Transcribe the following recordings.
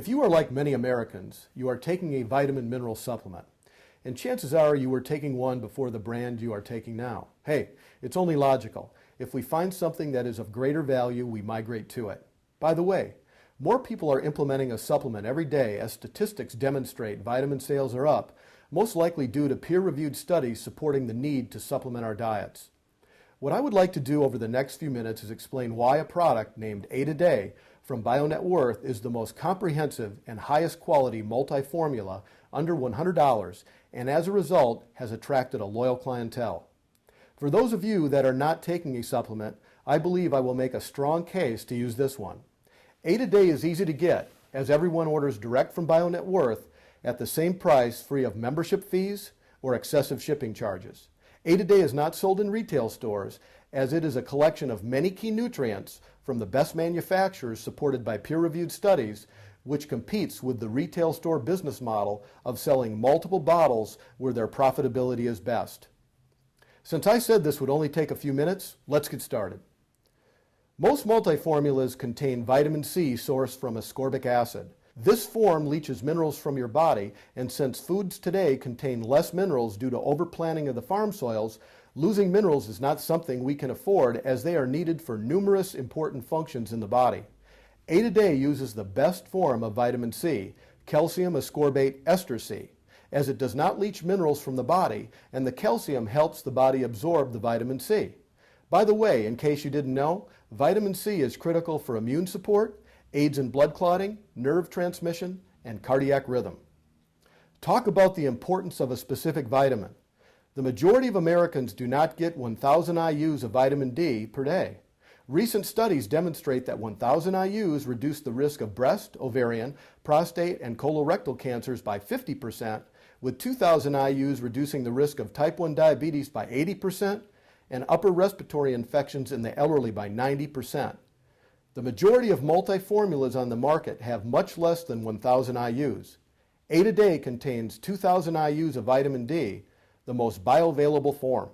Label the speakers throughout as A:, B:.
A: If you are like many Americans, you are taking a vitamin mineral supplement, and chances are you were taking one before the brand you are taking now. Hey, it's only logical. If we find something that is of greater value, we migrate to it. By the way, more people are implementing a supplement every day as statistics demonstrate vitamin sales are up, most likely due to peer-reviewed studies supporting the need to supplement our diets. What I would like to do over the next few minutes is explain why a product named 8 a Day from BioNet Worth is the most comprehensive and highest quality multi-formula under $100, and as a result has attracted a loyal clientele. For those of you that are not taking a supplement, I believe I will make a strong case to use this one. 8 a Day is easy to get, as everyone orders direct from BioNet Worth at the same price, free of membership fees or excessive shipping charges. 8 a Day is not sold in retail stores, as it is a collection of many key nutrients from the best manufacturers supported by peer-reviewed studies, which competes with the retail store business model of selling multiple bottles where their profitability is best. Since I said this would only take a few minutes, let's get started. Most multi-formulas contain vitamin C sourced from ascorbic acid. This form leaches minerals from your body, and since foods today contain less minerals due to overplanting of the farm soils, losing minerals is not something we can afford, as they are needed for numerous important functions in the body. 8 a Day uses the best form of vitamin C, calcium ascorbate ester C, as it does not leach minerals from the body, and the calcium helps the body absorb the vitamin C. By the way, in case you didn't know, vitamin C is critical for immune support, aids in blood clotting, nerve transmission, and cardiac rhythm. Talk about the importance of a specific vitamin. The majority of Americans do not get 1,000 IUs of vitamin D per day. Recent studies demonstrate that 1,000 IUs reduce the risk of breast, ovarian, prostate, and colorectal cancers by 50%, with 2,000 IUs reducing the risk of type 1 diabetes by 80%, and upper respiratory infections in the elderly by 90%. The majority of multi-formulas on the market have much less than 1,000 IUs. 8 a Day contains 2,000 IUs of vitamin D, the most bioavailable form.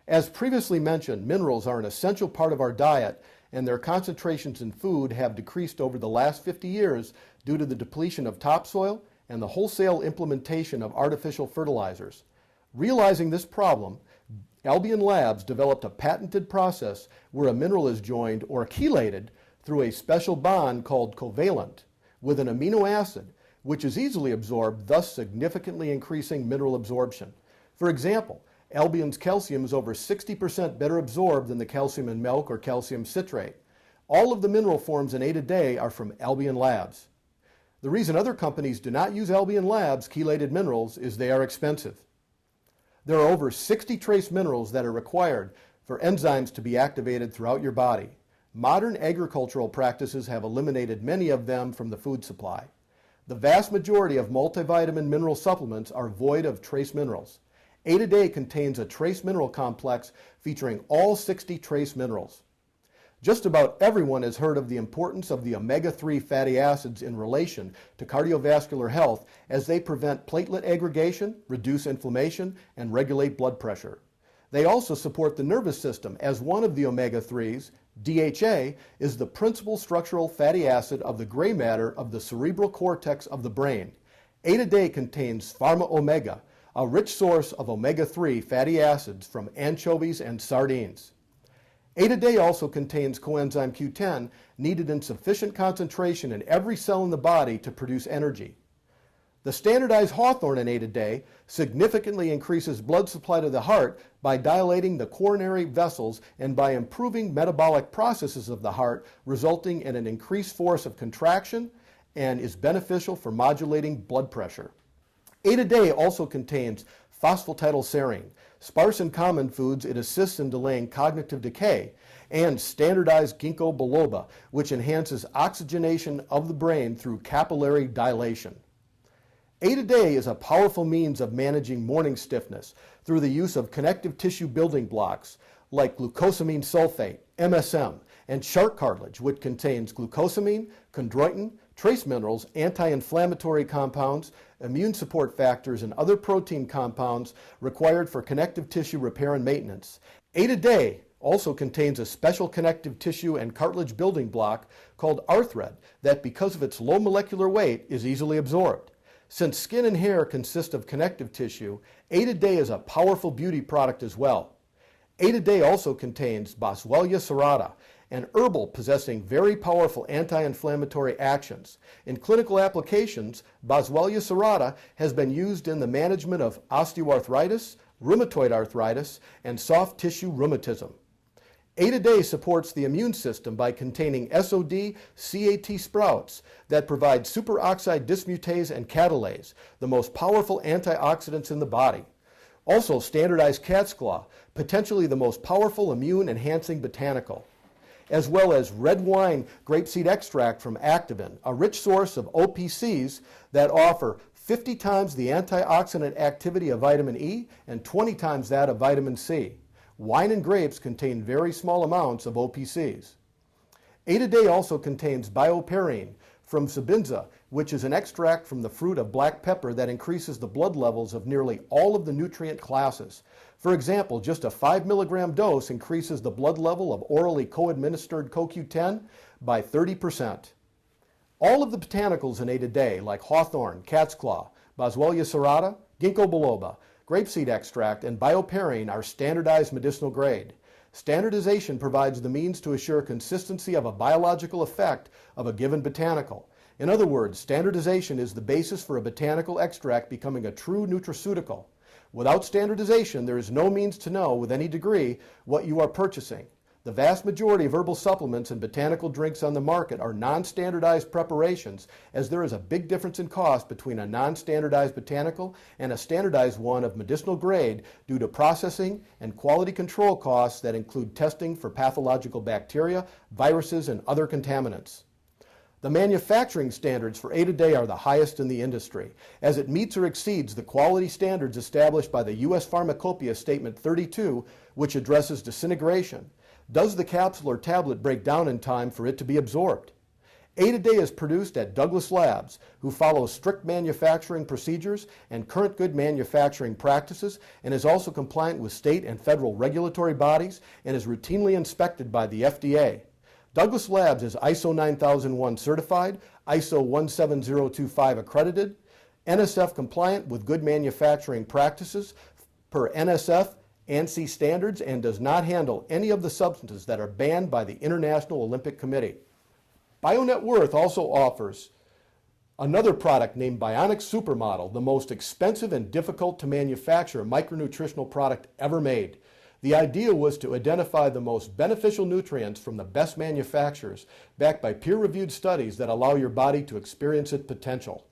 A: As previously mentioned, minerals are an essential part of our diet, and their concentrations in food have decreased over the last 50 years due to the depletion of topsoil and the wholesale implementation of artificial fertilizers. Realizing this problem, Albion Labs developed a patented process where a mineral is joined or chelated through a special bond called covalent with an amino acid, which is easily absorbed, thus significantly increasing mineral absorption. For example, Albion's calcium is over 60% better absorbed than the calcium in milk or calcium citrate. All of the mineral forms in 8 a Day are from Albion Labs. The reason other companies do not use Albion Labs chelated minerals is they are expensive. There are over 60 trace minerals that are required for enzymes to be activated throughout your body. Modern agricultural practices have eliminated many of them from the food supply. The vast majority of multivitamin mineral supplements are void of trace minerals. 8 a Day contains a trace mineral complex featuring all 60 trace minerals. Just about everyone has heard of the importance of the omega-3 fatty acids in relation to cardiovascular health, as they prevent platelet aggregation, reduce inflammation, and regulate blood pressure. They also support the nervous system, as one of the omega-3s, DHA, is the principal structural fatty acid of the gray matter of the cerebral cortex of the brain. 8 a Day contains Pharma Omega, a rich source of omega-3 fatty acids from anchovies and sardines. 8 a Day also contains coenzyme Q10, needed in sufficient concentration in every cell in the body to produce energy. The standardized hawthorn in 8 a Day significantly increases blood supply to the heart by dilating the coronary vessels and by improving metabolic processes of the heart, resulting in an increased force of contraction, and is beneficial for modulating blood pressure. 8 a Day also contains phosphatidylserine. Sparse in common foods, it assists in delaying cognitive decay, and standardized ginkgo biloba, which enhances oxygenation of the brain through capillary dilation. 8 a Day is a powerful means of managing morning stiffness through the use of connective tissue building blocks like glucosamine sulfate, MSM, and shark cartilage, which contains glucosamine, chondroitin, trace minerals, anti-inflammatory compounds, immune support factors, and other protein compounds required for connective tissue repair and maintenance. 8 a Day also contains a special connective tissue and cartilage building block called arthred that, because of its low molecular weight, is easily absorbed. Since skin and hair consist of connective tissue, 8 a Day is a powerful beauty product as well. 8 a Day also contains Boswellia serrata, an herbal possessing very powerful anti-inflammatory actions. In clinical applications, Boswellia serrata has been used in the management of osteoarthritis, rheumatoid arthritis, and soft tissue rheumatism. 8 a Day supports the immune system by containing SOD-CAT sprouts that provide superoxide dismutase and catalase, the most powerful antioxidants in the body. Also, standardized cat's claw, potentially the most powerful immune-enhancing botanical, as well as red wine grapeseed extract from Activin, a rich source of OPCs that offer 50 times the antioxidant activity of vitamin E and 20 times that of vitamin C. Wine and grapes contain very small amounts of OPCs. 8 a Day also contains bioperine from Sabinza, which is an extract from the fruit of black pepper that increases the blood levels of nearly all of the nutrient classes. For example, just a 5 milligram dose increases the blood level of orally co-administered CoQ10 by 30%. All of the botanicals in 8 a Day, like hawthorn, cat's claw, Boswellia serrata, ginkgo biloba, grapeseed extract, and bioperine, are standardized medicinal grade. Standardization provides the means to assure consistency of a biological effect of a given botanical. In other words, standardization is the basis for a botanical extract becoming a true nutraceutical. Without standardization, there is no means to know with any degree what you are purchasing. The vast majority of herbal supplements and botanical drinks on the market are non-standardized preparations, as there is a big difference in cost between a non-standardized botanical and a standardized one of medicinal grade due to processing and quality control costs that include testing for pathological bacteria, viruses, and other contaminants. The manufacturing standards for 8 a Day are the highest in the industry, as it meets or exceeds the quality standards established by the U.S. Pharmacopoeia Statement 32, which addresses disintegration. Does the capsule or tablet break down in time for it to be absorbed? 8 a Day is produced at Douglas Labs, who follows strict manufacturing procedures and current good manufacturing practices, and is also compliant with state and federal regulatory bodies and is routinely inspected by the FDA. Douglas Labs is ISO 9001 certified, ISO 17025 accredited, NSF compliant with good manufacturing practices per NSF ANSI standards, and does not handle any of the substances that are banned by the International Olympic Committee. BioNet Worth also offers another product named Bionic Supermodel, the most expensive and difficult to manufacture micronutritional product ever made. The idea was to identify the most beneficial nutrients from the best manufacturers, backed by peer-reviewed studies that allow your body to experience its potential.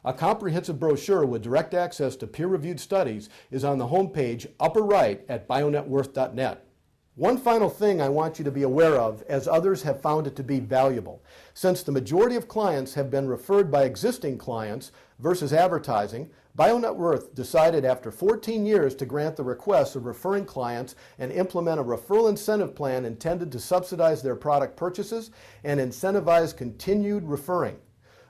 A: A comprehensive brochure with direct access to peer-reviewed studies is on the homepage upper right at bionetworth.net. One final thing I want you to be aware of, as others have found it to be valuable. Since the majority of clients have been referred by existing clients versus advertising, BioNet Worth decided after 14 years to grant the requests of referring clients and implement a referral incentive plan intended to subsidize their product purchases and incentivize continued referring.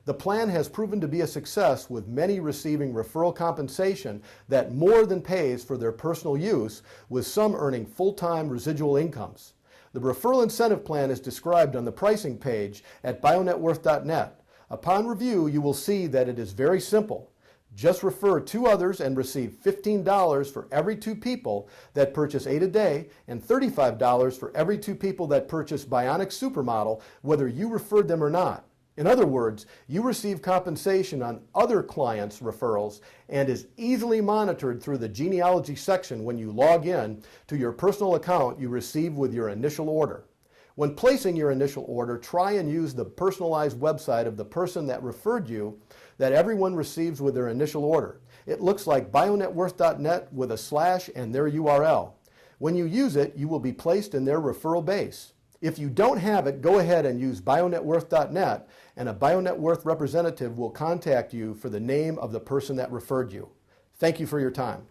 A: The plan has proven to be a success, with many receiving referral compensation that more than pays for their personal use, with some earning full-time residual incomes. The referral incentive plan is described on the pricing page at bionetworth.net. Upon review, you will see that it is very simple. Just refer 2 others and receive $15 for every 2 people that purchase 8 a Day and $35 for every 2 people that purchase Bionic Supermodel, whether you referred them or not. In other words, you receive compensation on other clients' referrals and is easily monitored through the genealogy section when you log in to your personal account you receive with your initial order. When placing your initial order, try and use the personalized website of the person that referred you that everyone receives with their initial order. It looks like bionetworth.net with a slash and their URL. When you use it, you will be placed in their referral base. If you don't have it, go ahead and use bionetworth.net, and a BioNet Worth representative will contact you for the name of the person that referred you. Thank you for your time.